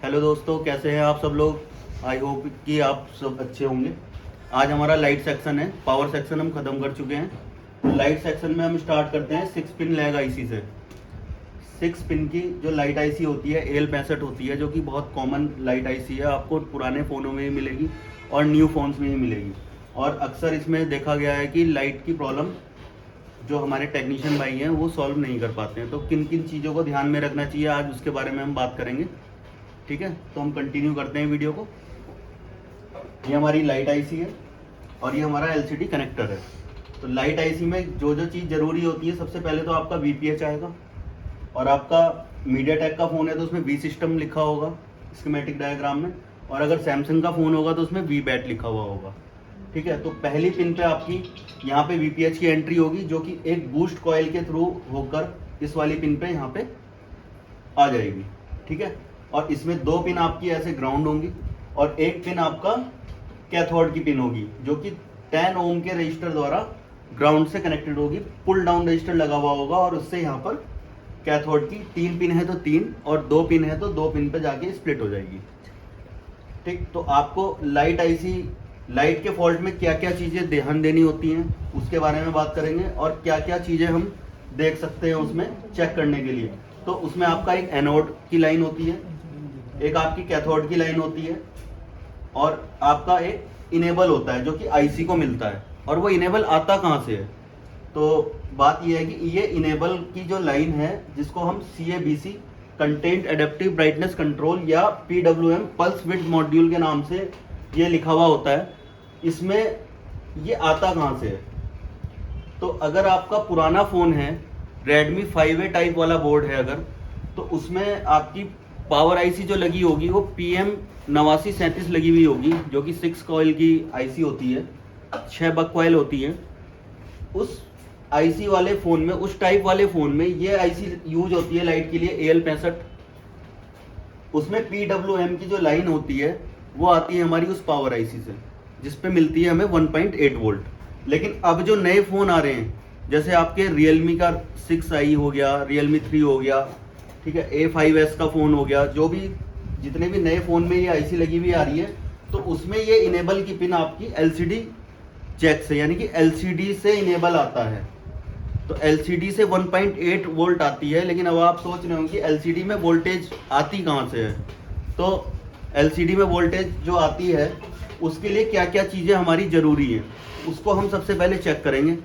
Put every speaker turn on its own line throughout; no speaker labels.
Hello दोस्तों, कैसे हैं आप सब लोग। आई होप कि आप सब अच्छे होंगे। आज हमारा लाइट सेक्शन है। पावर सेक्शन हम ख़त्म कर चुके हैं। तो लाइट सेक्शन में हम स्टार्ट करते हैं 6 पिन लैग आईसी से। 6 पिन की जो लाइट आईसी होती है AL65 होती है, जो कि बहुत कॉमन लाइट आईसी है। आपको पुराने फ़ोनों में ही मिलेगी और न्यू फ़ोन्स में ही मिलेगी। और अक्सर इसमें देखा गया है कि लाइट की प्रॉब्लम जो हमारे टेक्नीशियन भाई हैं वो सॉल्व नहीं कर पाते हैं। तो किन किन चीज़ों को ध्यान में रखना चाहिए, आज उसके बारे में हम बात करेंगे। ठीक है, तो हम कंटिन्यू करते हैं वीडियो को। ये हमारी लाइट आईसी है और ये हमारा एलसीडी कनेक्टर है। तो लाइट आईसी में जो जो चीज़ ज़रूरी होती है, सबसे पहले तो आपका VPH आएगा। और आपका मीडियाटेक का फ़ोन है तो उसमें V सिस्टम लिखा होगा स्कीमेटिक डायग्राम में। और अगर सैमसंग का फ़ोन होगा तो उसमें VBAT लिखा हुआ होगा। ठीक है, तो पहली पिन पे आपकी यहाँ पे VPH की एंट्री होगी, जो कि एक बूस्ट कॉइल के थ्रू होकर इस वाली पिन पे यहाँ पे आ जाएगी। ठीक है, और इसमें 2 पिन आपकी ऐसे ग्राउंड होंगी और एक पिन आपका कैथोड की पिन होगी, जो कि 10 ओम के रजिस्टर द्वारा ग्राउंड से कनेक्टेड होगी। पुल डाउन रजिस्टर लगा हुआ होगा और उससे यहाँ पर कैथोड की 3 पिन है तो 3 और 2 पिन है तो 2 पिन पे जाके स्प्लिट हो जाएगी। ठीक, तो आपको लाइट आईसी लाइट के फॉल्ट में क्या क्या चीज़ें ध्यान देनी होती हैं उसके बारे में बात करेंगे, और क्या क्या चीज़ें हम देख सकते हैं उसमें चेक करने के लिए। तो उसमें आपका एक एनोड की लाइन होती है, एक आपकी कैथोड की लाइन होती है, और आपका एक इनेबल होता है जो कि आईसी को मिलता है। और वो इनेबल आता कहाँ से है, तो बात ये है कि ये इनेबल की जो लाइन है, जिसको हम CABC content adaptive brightness control या PWM पल्स विड्थ मॉड्यूल के नाम से ये लिखा हुआ होता है, इसमें ये आता कहाँ से है। तो अगर आपका पुराना फ़ोन है, Redmi 5A टाइप वाला बोर्ड है अगर, तो उसमें आपकी पावर आईसी जो लगी होगी वो PM8937 लगी हुई होगी, जो कि 6 कॉइल की आईसी होती है, 6 बक कॉइल होती है। उस आईसी वाले फ़ोन में, उस टाइप वाले फ़ोन में ये आईसी यूज होती है लाइट के लिए AL65। उसमें PWM की जो लाइन होती है वो आती है हमारी उस पावर आईसी से, जिस पे मिलती है हमें 1.8 वोल्ट। लेकिन अब जो नए फ़ोन आ रहे हैं, जैसे आपके Realme का 6i हो गया, Realme 3 हो गया, ठीक है, A5s का फ़ोन हो गया, जो भी जितने भी नए फ़ोन में ये आईसी लगी हुई आ रही है, तो उसमें ये इनेबल की पिन आपकी LCD जैक से, यानी कि LCD से इनेबल आता है। तो LCD से 1.8 वोल्ट आती है। लेकिन अब आप सोच रहे हो कि LCD में वोल्टेज आती कहाँ से है, तो LCD में वोल्टेज जो आती है उसके लिए क्या क्या चीज़ें हमारी ज़रूरी हैं, उसको हम सबसे पहले चेक करेंगे।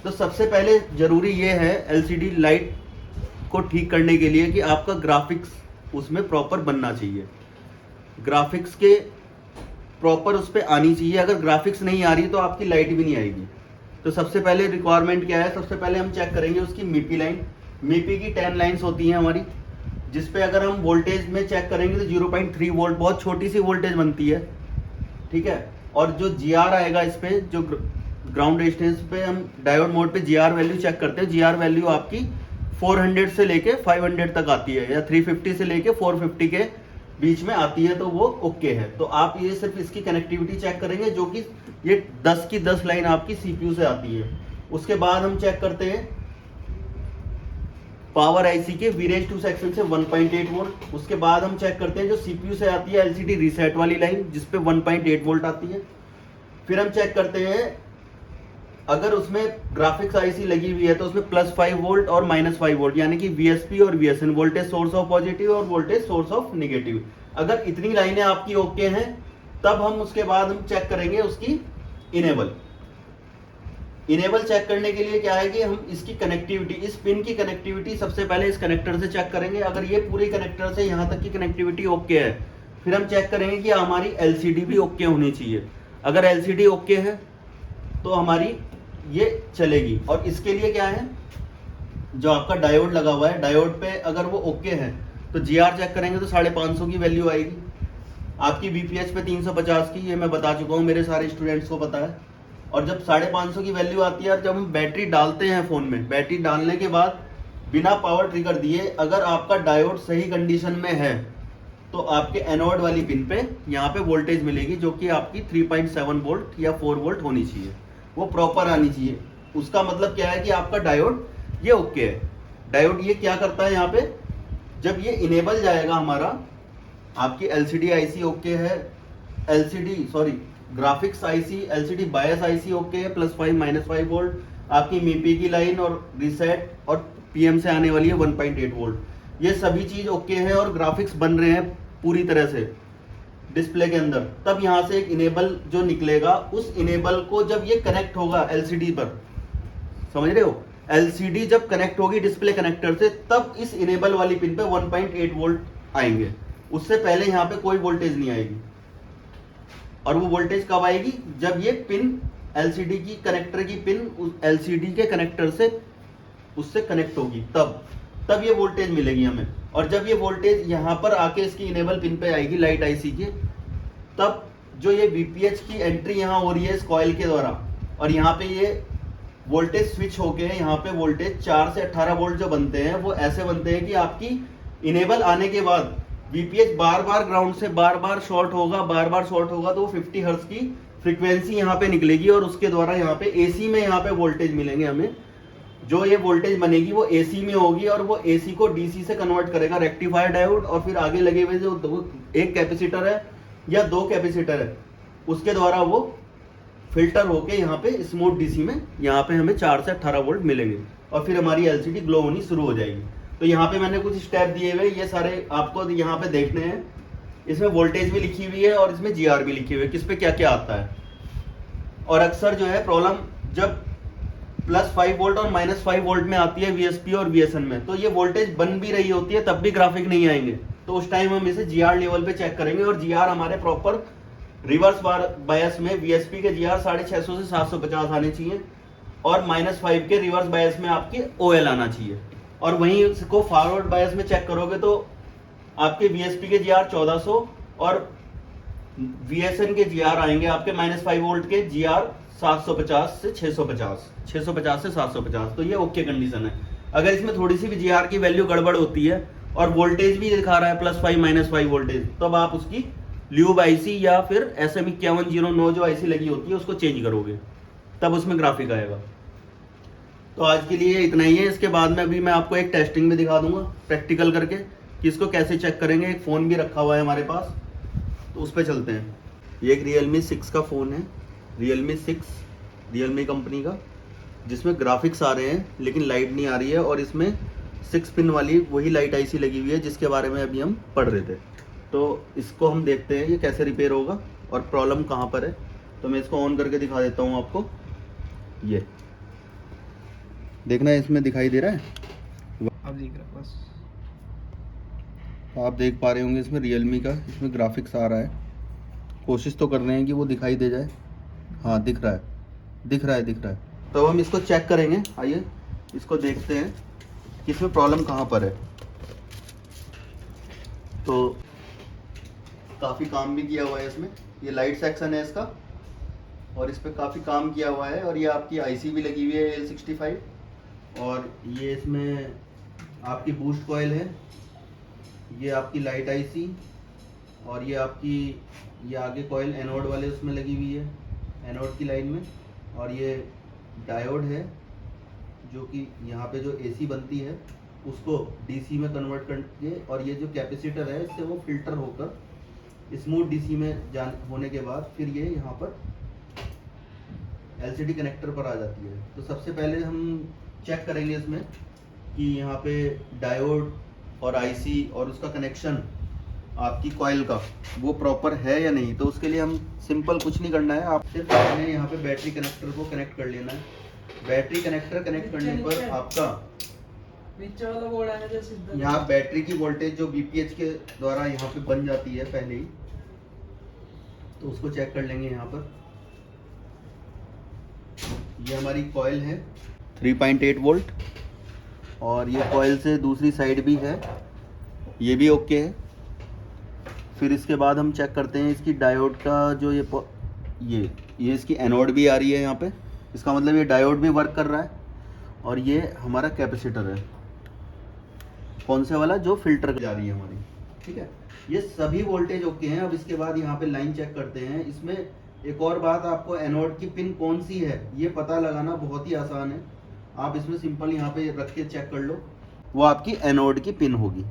तो सबसे पहले ज़रूरी ये है LCD लाइट को ठीक करने के लिए कि आपका ग्राफिक्स उसमें प्रॉपर बनना चाहिए। ग्राफिक्स के प्रॉपर उस पर आनी चाहिए। अगर ग्राफिक्स नहीं आ रही तो आपकी लाइट भी नहीं आएगी। तो सबसे पहले रिक्वायरमेंट क्या है, सबसे पहले हम चेक करेंगे उसकी मीपी लाइन। मीपी की 10 लाइन्स होती हैं हमारी, जिस पे अगर हम वोल्टेज में चेक करेंगे तो 0.3 वोल्ट, बहुत छोटी सी वोल्टेज बनती है। ठीक है, और जो GR आएगा इस पे, जो ग्राउंड रेजिस्टेंस पे हम डायोड मोड पे GR वैल्यू चेक करते हैं। GR वैल्यू आपकी 400 से लेके 500 तक आती है, या 350 से लेके 450 के बीच में आती है, तो वो ओके है। तो आप ये सिर्फ इसकी कनेक्टिविटी चेक करेंगे, जो कि ये 10 की 10 लाइन आपकी CPU से आती है। उसके बाद हम चेक करते हैं पावर आईसी के V2 सेक्शन से 1.8 वोल्ट। उसके बाद हम चेक करते हैं जो CPU से आती है LCD रीसेट वाली लाइन, जिसपे 1.8 वोल्ट आती है। फिर हम चेक करते हैं अगर उसमें ग्राफिक्स आईसी लगी हुई है तो उसमें +5 वोल्ट और -5 वोल्ट, यानी कि VSP और VSN, voltage source of positive और वोल्टेज सोर्स ऑफ नेगेटिव। अगर इतनी लाइनें आपकी ओके हैं, तब हम उसके बाद हम चेक करेंगे उसकी इनेबल। इनेबल चेक करने के लिए क्या है कि हम इसकी कनेक्टिविटी, इस पिन की कनेक्टिविटी सबसे पहले इस कनेक्टर से चेक करेंगे। अगर ये पूरी कनेक्टर से यहाँ तक की कनेक्टिविटी ओके है, फिर हम चेक करेंगे कि हमारी LCD भी ओके होनी चाहिए। अगर LCD ओके है तो हमारी ये चलेगी। और इसके लिए क्या है, जो आपका डायोड लगा हुआ है, डायोड पे अगर वो ओके है तो GR चेक करेंगे तो 550 की वैल्यू आएगी। आपकी VPH पे 350 की, ये मैं बता चुका हूँ, मेरे सारे स्टूडेंट्स को पता है। और जब 550 की वैल्यू आती है, और जब हम बैटरी डालते हैं फ़ोन में, बैटरी डालने के बाद बिना पावर ट्रिगर दिए अगर आपका डायोड सही कंडीशन में है, तो आपके एनोड वाली पिन पे यहाँ पे वोल्टेज मिलेगी, जो कि आपकी 3.7 वोल्ट या 4 वोल्ट होनी चाहिए, वो प्रॉपर आनी चाहिए। उसका मतलब क्या है कि आपका डायोड ये ओके है। डायोड ये क्या करता है, यहाँ पे जब ये इनेबल जाएगा हमारा, आपकी एलसीडी आईसी ओके है, ग्राफिक्स आईसी, एलसीडी बायस आईसी ओके है, +5 -5 वोल्ट, आपकी मीपी की लाइन और रीसेट और पीएम से आने वाली है 1.8 वोल्ट। ये सभी चीज ओके है और ग्राफिक्स बन रहे हैं पूरी तरह से डिस्प्ले के अंदर। तब यहाँ से एक इनेबल जो निकलेगा, उस इनेबल को जब ये कनेक्ट होगा एलसीडी पर, समझ रहे हो, एलसीडी जब कनेक्ट होगी डिस्प्ले कनेक्टर से, तब इस इनेबल वाली पिन पे 1.8 वोल्ट आएंगे। उससे पहले यहाँ पे कोई वोल्टेज नहीं आएगी। और वो वोल्टेज कब आएगी? जब ये पिन एलसीडी की कनेक्टर की पिन एलसीडी के कनेक्टर से उससे कनेक्ट होगी, तब ये वोल्टेज मिलेगी हमें। और जब ये वोल्टेज यहाँ पर आके इसकी इनेबल पिन पे आएगी लाइट आईसी की, तब जो ये वीपीएच की एंट्री यहाँ हो रही है इस कॉइल के द्वारा, और यहाँ पे ये वोल्टेज स्विच होके यहाँ पे वोल्टेज 4 से 18 वोल्ट जो बनते हैं, वो ऐसे बनते हैं कि आपकी इनेबल आने के बाद वीपीएच बार बार ग्राउंड से बार बार शॉर्ट होगा, तो वो 50 हर्ट्ज की फ्रीक्वेंसी यहाँ पे निकलेगी और उसके द्वारा यहाँ पे एसी में यहाँ पे वोल्टेज मिलेंगे हमें। जो ये वोल्टेज बनेगी वो एसी में होगी और वो एसी को डीसी से कन्वर्ट करेगा रेक्टिफायर डायोड, और फिर आगे लगे हुए जो एक कैपेसिटर है या 2 कैपेसिटर है, उसके द्वारा वो फिल्टर होके यहाँ पे स्मूथ डीसी में यहाँ पे हमें 4 से 18 वोल्ट मिलेंगे और फिर हमारी एलसीडी ग्लो होनी शुरू हो जाएगी। तो यहाँ पे मैंने कुछ स्टेप दिए हुए, ये सारे आपको यहाँ पे देखने हैं। इसमें वोल्टेज भी लिखी हुई है और इसमें जीआर भी लिखी हुई है, किस पे क्या क्या आता है। और अक्सर जो है प्रॉब्लम जब +5 वोल्ट और -5 वोल्ट में आती है वीएसपी और वीएसएन में, तो ये वोल्टेज बन भी रही होती है तब भी ग्राफिक नहीं आएंगे। तो उस टाइम हम इसे जीआर लेवल पे चेक करेंगे, और जीआर हमारे प्रॉपर रिवर्स बायस में वीएसपी के जीआर 650 से 750 आने चाहिए, और -5 के रिवर्स बायस में आपके ओएल आना चाहिए। और वहीं इसको फॉरवर्ड बायस में चेक करोगे तो आपके वीएसपी के जीआर 1400 और वीएसएन के जीआर आएंगे आपके -5 वोल्ट के जीआर 750 से 650 से 750। तो ये ओके कंडीशन है। अगर इसमें थोड़ी सी भी जीआर की वैल्यू गड़बड़ होती है और वोल्टेज भी दिखा रहा है +5 -5 वोल्टेज, तब आप उसकी ल्यूब आईसी या फिर SM 5109 जो आईसी लगी होती है उसको चेंज करोगे, तब उसमें ग्राफिक आएगा। तो आज के लिए इतना ही है। इसके बाद में अभी मैं आपको एक टेस्टिंग में दिखा दूंगा प्रैक्टिकल करके कि इसको कैसे चेक करेंगे। एक फ़ोन भी रखा हुआ है हमारे पास, तो उस पर चलते हैं। ये एक Realme 6 का फ़ोन है, Realme 6 Realme कंपनी का, जिसमें ग्राफिक्स आ रहे हैं लेकिन लाइट नहीं आ रही है, और इसमें 6 पिन वाली वही लाइट आईसी लगी हुई है जिसके बारे में अभी हम पढ़ रहे थे। तो इसको हम देखते हैं ये कैसे रिपेयर होगा और प्रॉब्लम कहाँ पर है। तो मैं इसको ऑन करके दिखा देता हूँ आपको। ये देखना है, इसमें दिखाई दे रहा है,
अब दिख रहा है बस।
तो आप देख पा रहे होंगे इसमें Realme का इसमें ग्राफिक्स आ रहा है। कोशिश तो कर रहे हैं कि वो दिखाई दे जाए। हाँ, दिख रहा है। तो हम इसको चेक करेंगे। आइए इसको देखते हैं कि इसमें प्रॉब्लम कहाँ पर है। तो काफ़ी काम भी किया हुआ है इसमें, ये लाइट सेक्शन है इसका, और इस पर काफ़ी काम किया हुआ है। और ये आपकी आईसी भी लगी हुई है AL65, और ये इसमें आपकी बूस्ट कॉइल है, ये आपकी लाइट आईसी, और ये आपकी ये आगे कॉइल एनोड वाले उसमें लगी हुई है, एनोड की लाइन में। और ये डायोड है जो कि यहाँ पे जो एसी बनती है उसको डीसी में कन्वर्ट करके, और ये जो कैपेसिटर है इससे वो फिल्टर होकर स्मूथ डीसी में होने के बाद फिर ये यहाँ पर एलसीडी कनेक्टर पर आ जाती है। तो सबसे पहले हम चेक करेंगे इसमें कि यहाँ पे डायोड और आईसी और उसका कनेक्शन आपकी कॉइल का वो प्रॉपर है या नहीं। तो उसके लिए हम सिंपल कुछ नहीं करना है, आप सिर्फ आपने यहाँ पे बैटरी कनेक्टर को कनेक्ट कर लेना है। बैटरी कनेक्टर कनेक्ट करने पर आपका यहाँ बैटरी की वोल्टेज जो बीपीएच के द्वारा यहाँ पे बन जाती है पहले ही, तो उसको चेक कर लेंगे। यहाँ पर ये हमारी कॉइल है 3.8 वोल्ट, और ये कॉइल से दूसरी साइड भी है, ये भी ओके है। फिर इसके बाद हम चेक करते हैं इसकी डायोड का जो ये इसकी एनोड भी आ रही है यहाँ पे, इसका मतलब ये डायोड भी वर्क कर रहा है। और ये हमारा कैपेसिटर है, कौन से वाला, जो फिल्टर जा रही है हमारी, ठीक है। ये सभी वोल्टेज ओके हैं। अब इसके बाद यहाँ पे लाइन चेक करते हैं। इसमें एक और बात, आपको एनोड की पिन कौन सी है ये पता लगाना बहुत ही आसान है। आप इसमें सिंपल यहाँ पे रख के चेक कर लो, वो आपकी एनोड की पिन होगी।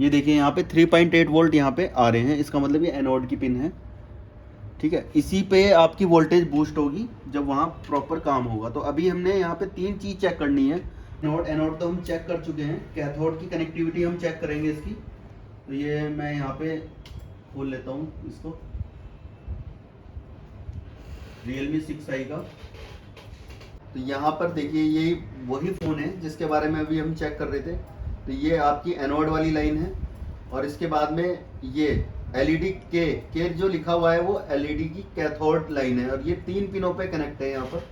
ये देखिए यहाँ पे 3.8 वोल्ट यहाँ पे आ रहे हैं, इसका मतलब ये एनोड की पिन है, ठीक है। इसी पे आपकी वोल्टेज बूस्ट होगी जब वहाँ प्रॉपर काम होगा। तो अभी हमने यहाँ पे 3 चीज़ चेक करनी है। एनोड एनोड तो हम चेक कर चुके हैं, कैथोड की कनेक्टिविटी हम चेक करेंगे इसकी। तो ये मैं यहाँ पे खोल लेता हूँ इसको, Realme 6i का। तो यहाँ पर देखिए यही वही फ़ोन है जिसके बारे में अभी हम चेक कर रहे थे। तो ये आपकी एनोड वाली लाइन है, और इसके बाद में ये एलईडी के जो लिखा हुआ है वो एलईडी की कैथोड लाइन है, और ये 3 पिनों पे कनेक्ट है यहाँ पर।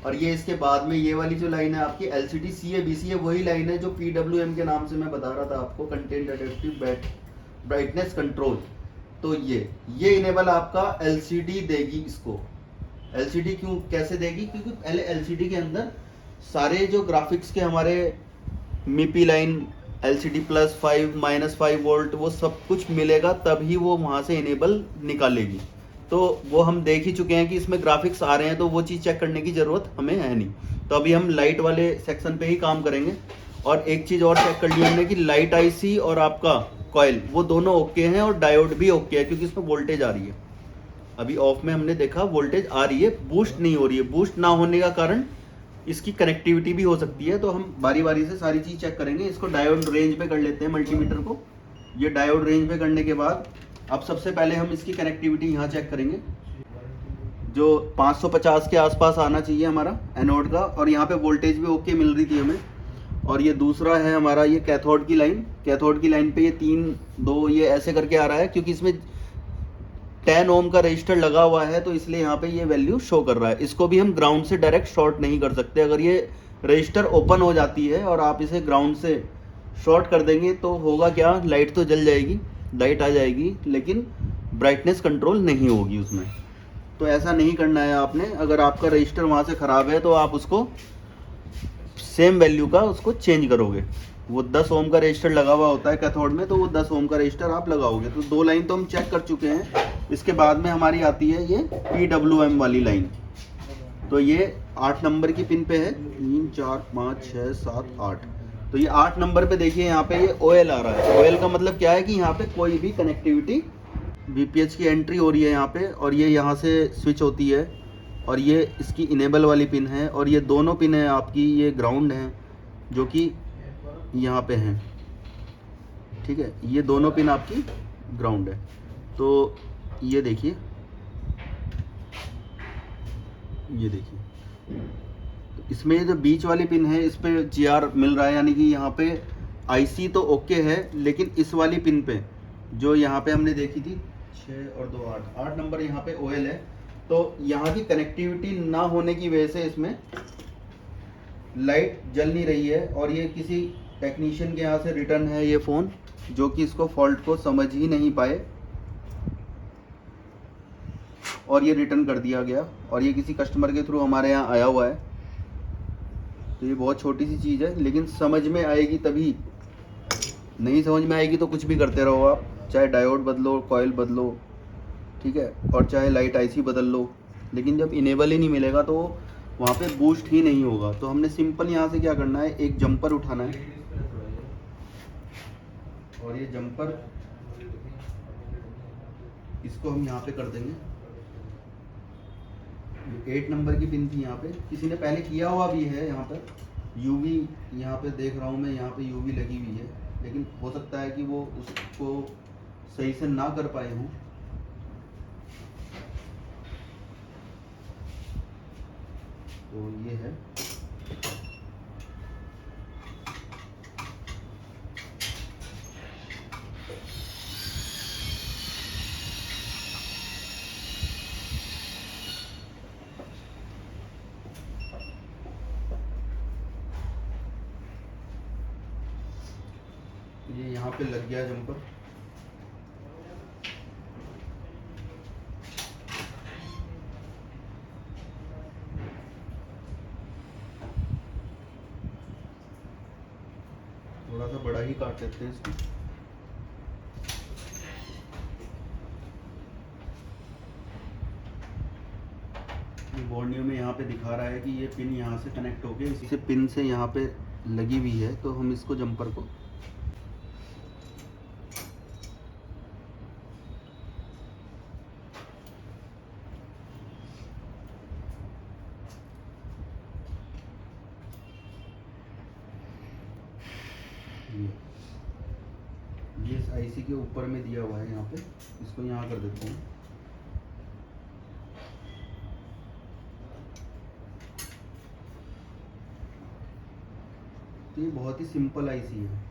और ये इसके बाद में ये वाली जो लाइन है आपकी एलसीडी CABC है, वही लाइन है जो PWM के नाम से मैं बता रहा था आपको, कंटेंट एडेप्टिव ब्राइटनेस कंट्रोल। तो ये इनेबल आपका एलसीडी देगी इसको। एलसीडी क्यों कैसे देगी? क्योंकि पहले एलसीडी के अंदर सारे जो ग्राफिक्स के हमारे MIPI लाइन, LCD +5 -5 वोल्ट, वो सब कुछ मिलेगा, तभी वो वहाँ से इनेबल निकालेगी। तो वो हम देख ही चुके हैं कि इसमें ग्राफिक्स आ रहे हैं, तो वो चीज़ चेक करने की ज़रूरत हमें है नहीं। तो अभी हम लाइट वाले सेक्शन पे ही काम करेंगे। और एक चीज़ और चेक कर ली हमने कि लाइट IC और आपका कॉइल वो दोनों ओके हैं, और डायोड भी ओके है, क्योंकि इसमें वोल्टेज आ रही है। अभी ऑफ में हमने देखा वोल्टेज आ रही है, बूस्ट नहीं हो रही है। बूस्ट ना होने का कारण इसकी कनेक्टिविटी भी हो सकती है। तो हम बारी बारी से सारी चीज़ चेक करेंगे। इसको डायोड रेंज पे कर लेते हैं मल्टीमीटर को। ये डायोड रेंज पे करने के बाद अब सबसे पहले हम इसकी कनेक्टिविटी यहाँ चेक करेंगे, जो 550 के आसपास आना चाहिए हमारा एनोड का, और यहाँ पे वोल्टेज भी ओके मिल रही थी हमें। और ये दूसरा है हमारा ये कैथोड की लाइन। कैथोड की लाइन पे ये 3-2 ये ऐसे करके आ रहा है, क्योंकि इसमें 10 ओम का रजिस्टर लगा हुआ है, तो इसलिए यहाँ पे ये वैल्यू शो कर रहा है। इसको भी हम ग्राउंड से डायरेक्ट शॉर्ट नहीं कर सकते। अगर ये रजिस्टर ओपन हो जाती है और आप इसे ग्राउंड से शॉर्ट कर देंगे तो होगा क्या, लाइट तो जल जाएगी, लाइट आ जाएगी, लेकिन ब्राइटनेस कंट्रोल नहीं होगी उसमें। तो ऐसा नहीं करना है आपने। अगर आपका रजिस्टर वहाँ से ख़राब है तो आप उसको सेम वैल्यू का उसको चेंज करोगे। वो 10 ओम का रजिस्टर लगा हुआ होता है कैथोड में, तो वो 10 ओम का रजिस्टर आप लगाओगे। तो 2 लाइन तो हम चेक कर चुके हैं। इसके बाद में हमारी आती है ये PWM वाली लाइन। तो ये 8 नंबर की पिन पे है, 3 4 5 6 7 8। तो ये 8 नंबर पे देखिए यहाँ पे ये OL आ रहा है। OL का मतलब क्या है कि यहाँ पे कोई भी कनेक्टिविटी VPH की एंट्री हो रही है यहाँ पे, और ये यहाँ से स्विच होती है, और ये इसकी इनेबल वाली पिन है, और ये दोनों पिन है आपकी, ये ग्राउंड है जो कि यहाँ पे हैं, ठीक है। ये दोनों पिन आपकी ग्राउंड है। तो ये देखिए, ये देखिए, तो इसमें ये जो बीच वाली पिन है इस पे GR मिल रहा है, यानी कि यहाँ पे IC तो ओके है, लेकिन इस वाली पिन पे जो यहाँ पे हमने देखी थी 6 और 2 8 नंबर यहाँ पे OL है। तो यहाँ की कनेक्टिविटी ना होने की वजह से इसमें लाइट जल नहीं रही है, और ये किसी टेक्नीशियन के यहाँ से रिटर्न है ये फ़ोन, जो कि इसको फॉल्ट को समझ ही नहीं पाए और ये रिटर्न कर दिया गया, और ये किसी कस्टमर के थ्रू हमारे यहाँ आया हुआ है। तो ये बहुत छोटी सी चीज़ है, लेकिन समझ में आएगी तभी। नहीं समझ में आएगी तो कुछ भी करते रहो आप, चाहे डायोड बदलो, कॉइल बदलो, ठीक है, और चाहे लाइट IC बदल लो, लेकिन जब इनेबल ही नहीं मिलेगा तो वहाँ पे बूस्ट ही नहीं होगा। तो हमने सिंपल यहाँ से क्या करना है, एक जंपर उठाना है, और ये जंपर इसको हम यहाँ पे कर देंगे। 8 नंबर की पिन थी यहाँ पे, किसी ने पहले किया हुआ भी है। यहाँ पर UV यहाँ पे देख रहा हूँ मैं, यहाँ पे UV लगी हुई है, लेकिन हो सकता है कि वो उसको सही से ना कर पाए हों। तो ये है, ये यहाँ पे लग गया जंपर। थोड़ा सा बड़ा ही काट लेते हैं इसको। बॉन्डियो में यहाँ पे दिखा रहा है कि ये पिन यहाँ से कनेक्ट होके इसी पिन से यहाँ पे लगी हुई है। तो हम इसको जंपर को ये इस आईसी के ऊपर में दिया हुआ है यहाँ पे, इसको यहाँ कर देता हूँ। तो ये बहुत ही सिंपल आईसी है।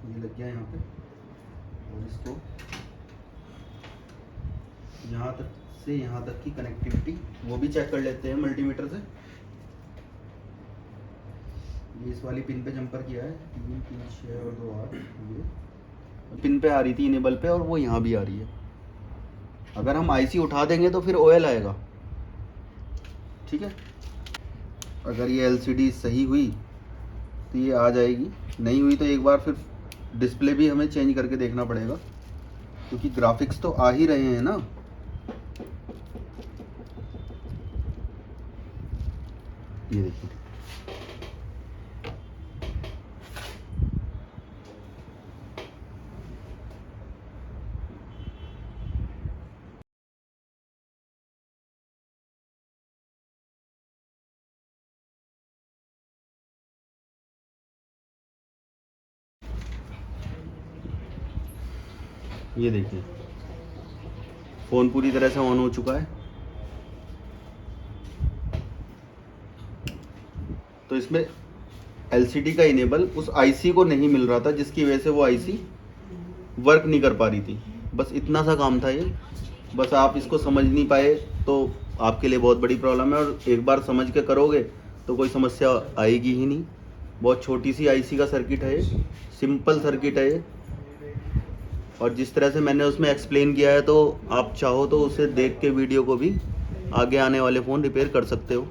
ये लग गया यहाँ पे, और इसको यहाँ तक से यहाँ तक की कनेक्टिविटी वो भी चेक कर लेते हैं मल्टीमीटर से। ये इस वाली पिन पे जंपर किया है, 3 3 6 और 2 8, ये पिन पे आ रही थी इनेबल पे, और वो यहाँ भी आ रही है। अगर हम आईसी उठा देंगे तो फिर ओएल आएगा, ठीक है। अगर ये एलसीडी सही हुई तो ये आ जाएगी, नहीं हुई तो एक बार फिर डिस्प्ले भी हमें चेंज करके देखना पड़ेगा, क्योंकि ग्राफिक्स तो आ ही रहे हैं ना। ये देखिए, ये देखिए फ़ोन पूरी तरह से ऑन हो चुका है। तो इसमें एलसीडी का इनेबल उस आईसी को नहीं मिल रहा था, जिसकी वजह से वो आईसी वर्क नहीं कर पा रही थी। बस इतना सा काम था ये। बस आप इसको समझ नहीं पाए तो आपके लिए बहुत बड़ी प्रॉब्लम है, और एक बार समझ के करोगे तो कोई समस्या आएगी ही नहीं। बहुत छोटी सी आईसी का सर्किट है ये, सिंपल सर्किट है ये, और जिस तरह से मैंने उसमें एक्सप्लेन किया है, तो आप चाहो तो उसे देख के वीडियो को भी आगे आने वाले फ़ोन रिपेयर कर सकते हो,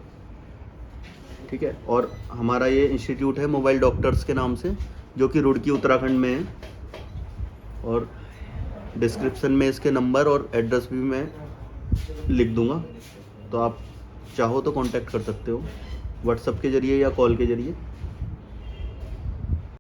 ठीक है। और हमारा ये इंस्टीट्यूट है मोबाइल डॉक्टर्स के नाम से, जो कि रुड़की उत्तराखंड में है, और डिस्क्रिप्शन में इसके नंबर और एड्रेस भी मैं लिख दूंगा, तो आप चाहो तो कांटेक्ट कर सकते हो व्हाट्सएप के ज़रिए या कॉल के ज़रिए।